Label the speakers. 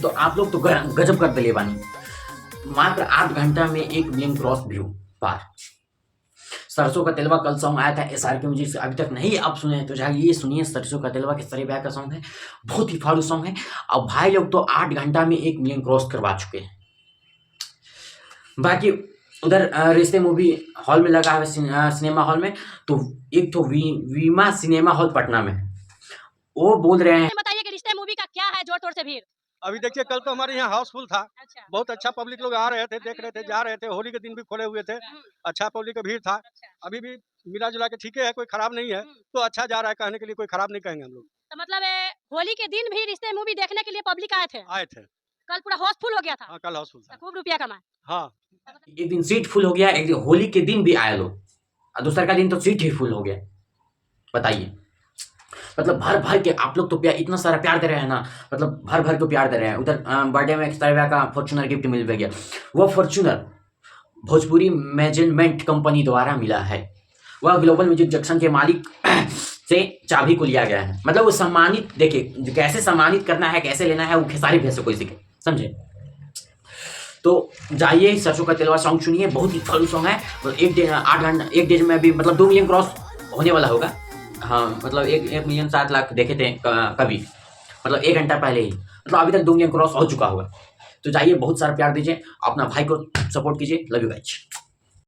Speaker 1: तो आप लोग तो गजब कर दिले बानी। मात्र 8 घंटा में 1 मिलियन क्रॉस व्यू पार। सरसों का तेलवा कल सॉन्ग आया था SRK म्यूजिक से, अभी तक नहीं आप सुने हैं तो जाइए सुनिए। सरसों का तेलवा किस तरह का सॉन्ग है, बहुत ही फाड़ू सॉन्ग है। अब भाई लोग तो 8 घंटा में 1 मिलियन क्रॉस करवा चुके हैं। बाकी उधर रिश्ते मूवी हॉल में लगा है, सिनेमा हॉल में। तो एक तो वीमा सिनेमा हॉल पटना में, वो बोल रहे हैं,
Speaker 2: बताइए कि रिश्ते मूवी का क्या है जोर तोड़ से भीड़।
Speaker 3: अभी देखिए कल तो हमारे यहाँ हाउसफुल था।
Speaker 2: अच्छा।
Speaker 3: बहुत अच्छा पब्लिक लोग आ रहे थे, देख रहे थे, जा रहे थे। होली के दिन भी खोले हुए थे, अच्छा पब्लिक का भीड़ था।
Speaker 2: अच्छा।
Speaker 3: अभी भी मिला जुला के ठीक है, कोई खराब नहीं है। तो अच्छा जा रहा है, कहने के लिए कोई खराब नहीं कहेंगे हम लोग।
Speaker 2: तो मतलब होली के दिन भी रिश्ते मूवी देखने के लिए पब्लिक आए थे। कल पूरा हाउसफुल हो गया था।
Speaker 3: हाँ, कल हाउसफुल था,
Speaker 2: खूब रुपया कमाए।
Speaker 3: हाँ।
Speaker 1: एक दिन सीट फुल हो गया, एक दिन होली के दिन भी आए लोग, और दूसरा का दिन तो सीट ही फुल हो गया। बताइए, मतलब भर भर के आप लोग तो प्यार, इतना सारा प्यार दे रहे हैं ना, मतलब भर भर के प्यार दे रहे हैं। उधर बर्थडे में 1 तरह का फॉर्च्यूनर गिफ्ट मिल गया। वो फॉर्च्यूनर भोजपुरी मैनेजमेंट कंपनी द्वारा मिला है। वह ग्लोबल म्यूजिक जंक्शन के मालिक से चाबी को लिया गया है। मतलब वो सम्मानित, देखिए कैसे सम्मानित करना है, कैसे लेना है, वो खेसारी भैया से कोई सीखे, समझे। तो जाइए सरसों का तेलवा सॉन्ग सुनिए, बहुत ही फलू सॉन्ग है। तो 8 घंटा 1 डेज में भी मतलब 2 मिलियन क्रॉस होने वाला होगा। हाँ, मतलब 1 मिलियन 7 लाख देखे थे कभी, मतलब 1 घंटा पहले ही, मतलब अभी तक 2 मिलियन क्रॉस हो चुका होगा। तो जाइए, बहुत सारा प्यार दीजिए, अपना भाई को सपोर्ट कीजिए। Love you guys.